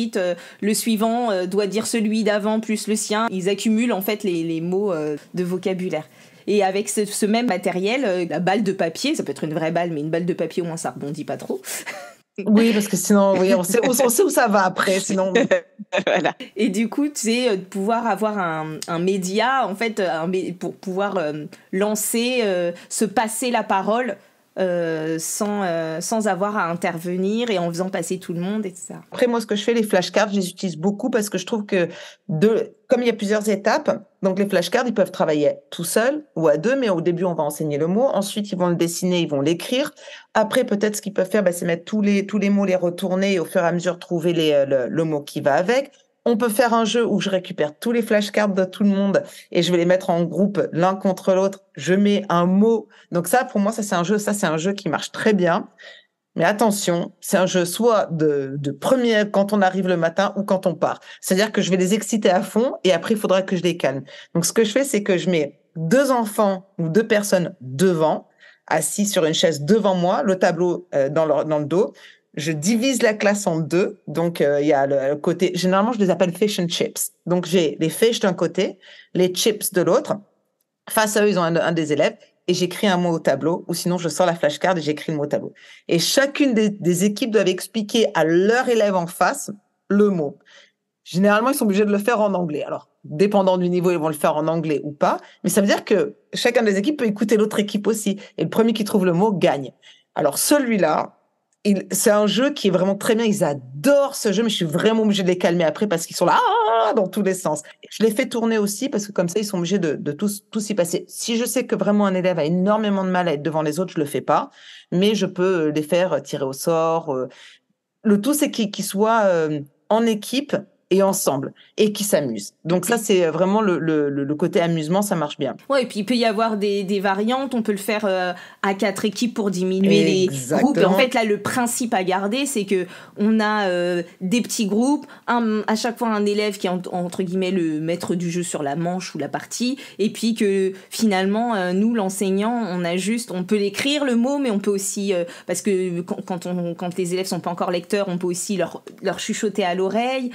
le suivant doit dire celui d'avant plus le sien. Ils accumulent en fait les mots de vocabulaire. Et avec ce même matériel, la balle de papier, ça peut être une vraie balle, mais une balle de papier au moins ça rebondit pas trop. Oui, parce que sinon, oui, on sait où ça va après, sinon. Voilà. Et du coup, c'est de pouvoir avoir un média, en fait, pour pouvoir lancer, se passer la parole sans avoir à intervenir et en faisant passer tout le monde, etc. Après, moi, ce que je fais, les flashcards, je les utilise beaucoup parce que je trouve que comme il y a plusieurs étapes, donc les flashcards, ils peuvent travailler tout seuls ou à deux, mais au début, on va enseigner le mot. Ensuite, ils vont le dessiner, ils vont l'écrire. Après, peut-être ce qu'ils peuvent faire, c'est mettre tous les mots, les retourner et au fur et à mesure trouver le mot qui va avec. On peut faire un jeu où je récupère tous les flashcards de tout le monde et je vais les mettre en groupe l'un contre l'autre. Je mets un mot. Donc ça, pour moi, c'est un jeu qui marche très bien. Mais attention, c'est un jeu soit de première quand on arrive le matin ou quand on part. C'est-à-dire que je vais les exciter à fond et après, il faudra que je les calme. Donc, ce que je fais, c'est que je mets 2 enfants ou 2 personnes devant, assis sur une chaise devant moi, le tableau dans le dos. Je divise la classe en 2. Donc, il y a le côté... Généralement, je les appelle fish and chips. Donc, j'ai les fish d'un côté, les chips de l'autre. Face à eux, ils ont un des élèves. Et j'écris un mot au tableau, ou sinon, je sors la flashcard et j'écris le mot au tableau. Et chacune des équipes doivent expliquer à leur élève en face le mot. Généralement, ils sont obligés de le faire en anglais. Alors, dépendant du niveau, ils vont le faire en anglais ou pas. Mais ça veut dire que chacun des équipes peut écouter l'autre équipe aussi. Et le premier qui trouve le mot gagne. Alors, celui-là, c'est un jeu qui est vraiment très bien. Ils adorent ce jeu, mais je suis vraiment obligée de les calmer après parce qu'ils sont là dans tous les sens. Je les fais tourner aussi parce que comme ça, ils sont obligés de tous y passer. Si je sais que vraiment un élève a énormément de mal à être devant les autres, je le fais pas. Mais je peux les faire tirer au sort. Le tout, c'est qu'ils soient en équipe et ensemble et qui s'amusent. Donc ça, c'est vraiment le côté amusement, ça marche bien. Ouais, et puis il peut y avoir des variantes, on peut le faire à 4 équipes pour diminuer les groupes. Et en fait, là, le principe à garder, c'est que on a des petits groupes, à chaque fois un élève qui est entre guillemets le maître du jeu sur la manche ou la partie, et puis que finalement, nous, l'enseignant, on peut l'écrire le mot, mais on peut aussi, parce que quand les élèves sont pas encore lecteurs, on peut aussi leur chuchoter à l'oreille,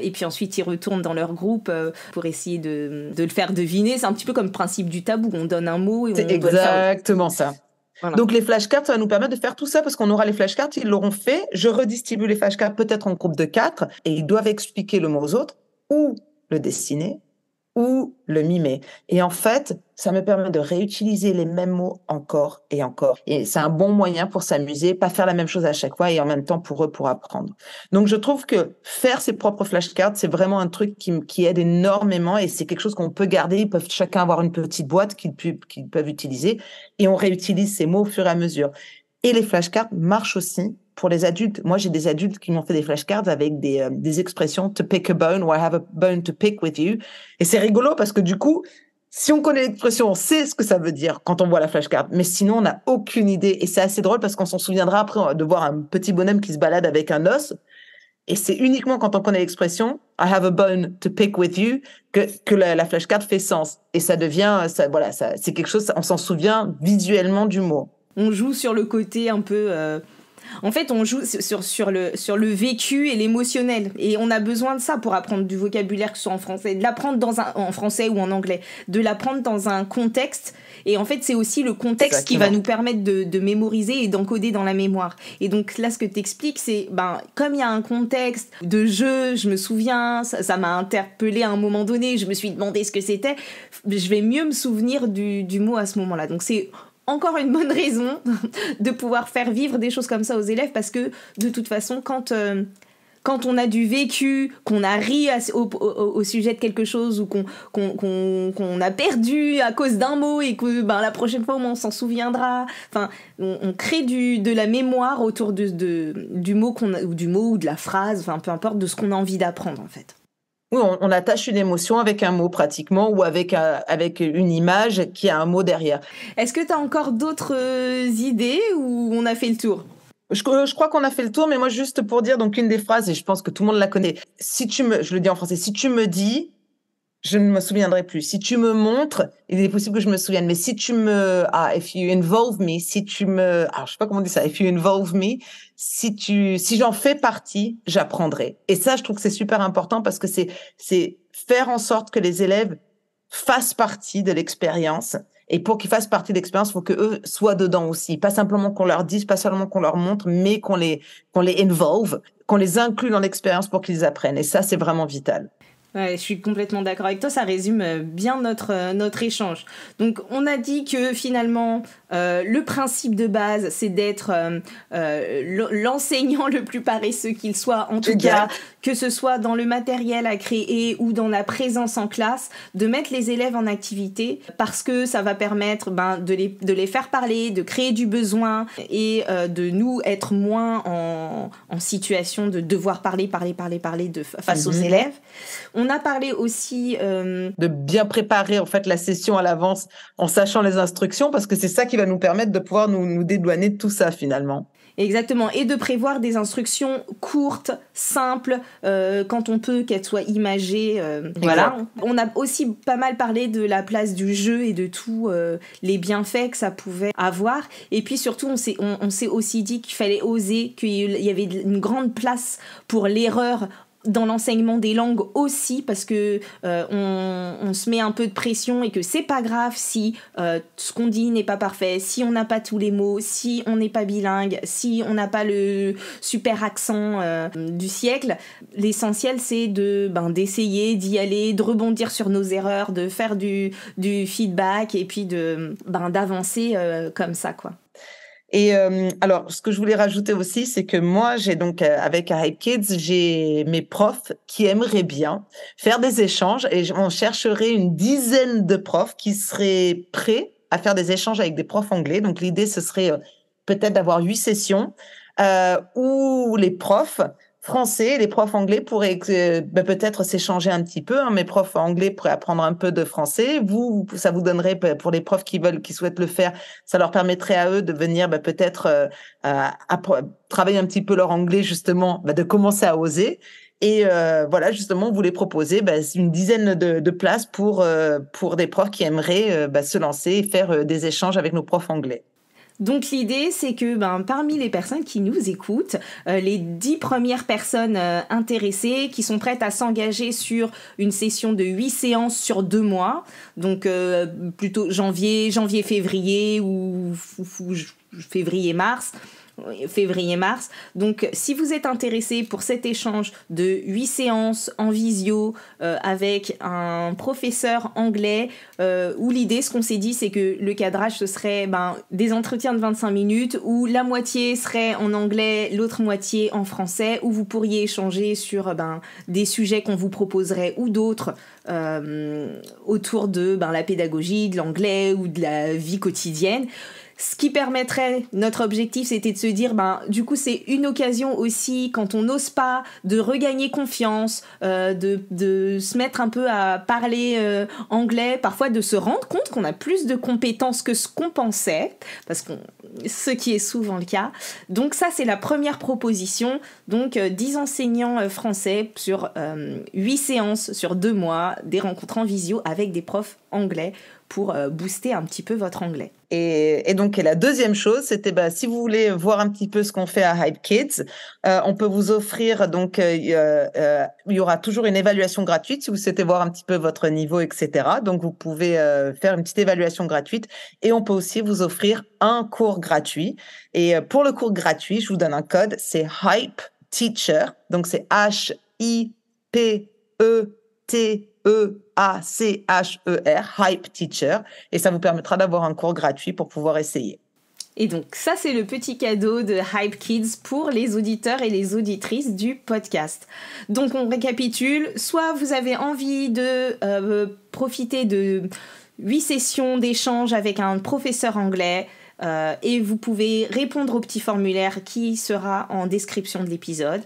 et puis ensuite ils retournent dans leur groupe pour essayer de le faire deviner. C'est un petit peu comme le principe du tabou, on donne un mot et c'est exactement ça. Voilà. Donc les flashcards, ça va nous permettre de faire tout ça parce qu'on aura les flashcards, ils l'auront fait. Je redistribue les flashcards peut-être en groupe de 4 et ils doivent expliquer le mot aux autres ou le dessiner ou le mimer. Et en fait, ça me permet de réutiliser les mêmes mots encore et encore. Et c'est un bon moyen pour s'amuser, pas faire la même chose à chaque fois et en même temps pour eux, pour apprendre. Donc, je trouve que faire ses propres flashcards, c'est vraiment un truc qui aide énormément et c'est quelque chose qu'on peut garder. Ils peuvent chacun avoir une petite boîte qu'ils peuvent utiliser et on réutilise ces mots au fur et à mesure. Et les flashcards marchent aussi pour les adultes. Moi, j'ai des adultes qui m'ont fait des flashcards avec des expressions to pick a bone or I have a bone to pick with you. Et c'est rigolo parce que du coup, si on connaît l'expression, on sait ce que ça veut dire quand on voit la flashcard. Mais sinon, on n'a aucune idée. Et c'est assez drôle parce qu'on s'en souviendra après de voir un petit bonhomme qui se balade avec un os. Et c'est uniquement quand on connaît l'expression I have a bone to pick with you que la flashcard fait sens. Et ça devient, c'est quelque chose, on s'en souvient visuellement du mot. On joue sur le côté un peu... En fait, on joue sur le vécu et l'émotionnel. Et on a besoin de ça pour apprendre du vocabulaire, que ce soit en français, de l'apprendre en français ou en anglais, de l'apprendre dans un contexte. Et en fait, c'est aussi le contexte qui va nous permettre de mémoriser et d'encoder dans la mémoire. Et donc là, ce que tu expliques, c'est, comme il y a un contexte de jeu, je me souviens, ça m'a interpellée à un moment donné, je me suis demandé ce que c'était, je vais mieux me souvenir du mot à ce moment-là. Donc c'est encore une bonne raison de pouvoir faire vivre des choses comme ça aux élèves, parce que de toute façon, quand on a du vécu, qu'on a ri au sujet de quelque chose, ou qu'on a perdu à cause d'un mot et que la prochaine fois on s'en souviendra, enfin, on crée de la mémoire autour du mot ou du mot ou de la phrase, enfin peu importe, de ce qu'on a envie d'apprendre en fait. Oui, on attache une émotion avec un mot pratiquement, ou avec une image qui a un mot derrière. Est-ce que tu as encore d'autres idées ou on a fait le tour ? Je crois qu'on a fait le tour, mais moi, juste pour dire, donc, une des phrases, et je pense que tout le monde la connaît. Je le dis en français, si tu me dis, je ne me souviendrai plus. Si tu me montres, il est possible que je me souvienne, mais si tu if you involve me, je sais pas comment on dit ça, if you involve me, si j'en fais partie, j'apprendrai. Et ça, je trouve que c'est super important parce que c'est faire en sorte que les élèves fassent partie de l'expérience. Et pour qu'ils fassent partie de l'expérience, il faut qu'eux soient dedans aussi. Pas simplement qu'on leur dise, pas seulement qu'on leur montre, mais qu'on les involve, qu'on les inclue dans l'expérience pour qu'ils apprennent. Et ça, c'est vraiment vital. Ouais, je suis complètement d'accord avec toi, ça résume bien notre échange. Donc on a dit que finalement le principe de base, c'est d'être l'enseignant le plus paresseux qu'il soit, en tout cas, que ce soit dans le matériel à créer ou dans la présence en classe, de mettre les élèves en activité, parce que ça va permettre de les faire parler, de créer du besoin, et de nous être moins en situation de devoir parler face aux élèves. On a parlé aussi... de bien préparer en fait la session à l'avance en sachant les instructions, parce que c'est ça qui va nous permettre de pouvoir nous dédouaner de tout ça finalement. Exactement, et de prévoir des instructions courtes, simples, quand on peut, qu'elles soient imagées. Voilà. On a aussi pas mal parlé de la place du jeu et de tous les bienfaits que ça pouvait avoir. Et puis surtout, on s'est aussi dit qu'il fallait oser, qu'il y avait une grande place pour l'erreur dans l'enseignement des langues aussi, parce que on se met un peu de pression, et que c'est pas grave si ce qu'on dit n'est pas parfait, si on n'a pas tous les mots, si on n'est pas bilingue, si on n'a pas le super accent du siècle. L'essentiel, c'est d'essayer, d'y aller, de rebondir sur nos erreurs, de faire du feedback, et puis d'avancer comme ça, quoi. Et alors, ce que je voulais rajouter aussi, c'est que moi, j'ai donc avec Hype Kids, j'ai mes profs qui aimeraient bien faire des échanges, et on chercherait une dizaine de profs qui seraient prêts à faire des échanges avec des profs anglais. Donc l'idée, ce serait peut-être d'avoir 8 sessions où les profs français et les profs anglais pourraient peut-être s'échanger un petit peu. Mes profs anglais pourraient apprendre un peu de français. Ça vous donnerait, pour les profs qui souhaitent le faire, ça leur permettrait à eux de venir peut-être travailler un petit peu leur anglais, justement, de commencer à oser. Et voilà, justement, vous les proposez une dizaine de places pour des profs qui aimeraient se lancer et faire des échanges avec nos profs anglais. Donc l'idée, c'est que parmi les personnes qui nous écoutent, les 10 premières personnes intéressées qui sont prêtes à s'engager sur une session de 8 séances sur 2 mois, donc plutôt janvier-février ou février-mars. Donc, si vous êtes intéressé pour cet échange de 8 séances en visio avec un professeur anglais, où l'idée, ce qu'on s'est dit, c'est que le cadrage, ce serait des entretiens de 25 minutes où la moitié serait en anglais, l'autre moitié en français, où vous pourriez échanger sur des sujets qu'on vous proposerait ou d'autres autour de la pédagogie, de l'anglais ou de la vie quotidienne. Ce qui permettrait, notre objectif, c'était de se dire, du coup, c'est une occasion aussi, quand on n'ose pas, de regagner confiance, de se mettre un peu à parler anglais, parfois de se rendre compte qu'on a plus de compétences que ce qu'on pensait, ce qui est souvent le cas. Donc ça, c'est la première proposition. Donc 10 enseignants français sur 8 séances sur 2 mois, des rencontres en visio avec des profs anglais pour booster un petit peu votre anglais. Et donc, la deuxième chose, c'était si vous voulez voir un petit peu ce qu'on fait à Hype Kids, on peut vous offrir, donc il y aura toujours une évaluation gratuite si vous souhaitez voir un petit peu votre niveau, etc. Donc, vous pouvez faire une petite évaluation gratuite et on peut aussi vous offrir un cours gratuit. Et pour le cours gratuit, je vous donne un code, c'est Hype Teacher. Donc, c'est HIPETEACHER, Hype Teacher, et ça vous permettra d'avoir un cours gratuit pour pouvoir essayer. Et donc ça, c'est le petit cadeau de Hype Kids pour les auditeurs et les auditrices du podcast. Donc on récapitule, soit vous avez envie de profiter de 8 sessions d'échange avec un professeur anglais, et vous pouvez répondre au petit formulaire qui sera en description de l'épisode.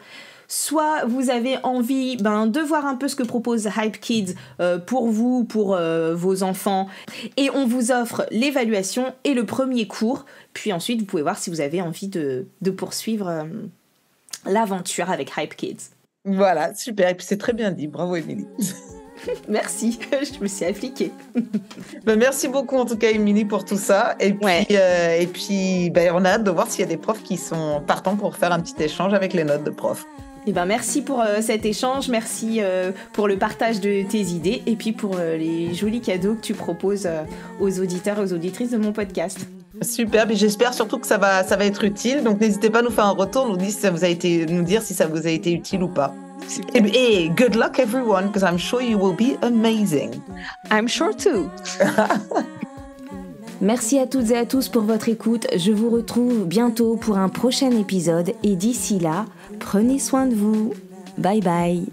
Soit vous avez envie de voir un peu ce que propose Hype Kids pour vous, pour vos enfants, et on vous offre l'évaluation et le premier cours. Puis ensuite, vous pouvez voir si vous avez envie de poursuivre l'aventure avec Hype Kids. Voilà, super. Et puis c'est très bien dit. Bravo, Émilie. Merci, je me suis appliquée. Merci beaucoup en tout cas, Émilie, pour tout ça. Et puis, on a hâte de voir s'il y a des profs qui sont partants pour faire un petit échange avec les notes de profs. Merci pour cet échange, merci pour le partage de tes idées et puis pour les jolis cadeaux que tu proposes aux auditeurs et aux auditrices de mon podcast. Super, et j'espère surtout que ça va être utile. Donc n'hésitez pas à nous faire un retour, nous dire si ça vous a été utile ou pas. Et good luck everyone, because I'm sure you will be amazing. I'm sure too. Merci à toutes et à tous pour votre écoute. Je vous retrouve bientôt pour un prochain épisode et d'ici là, prenez soin de vous. Bye bye.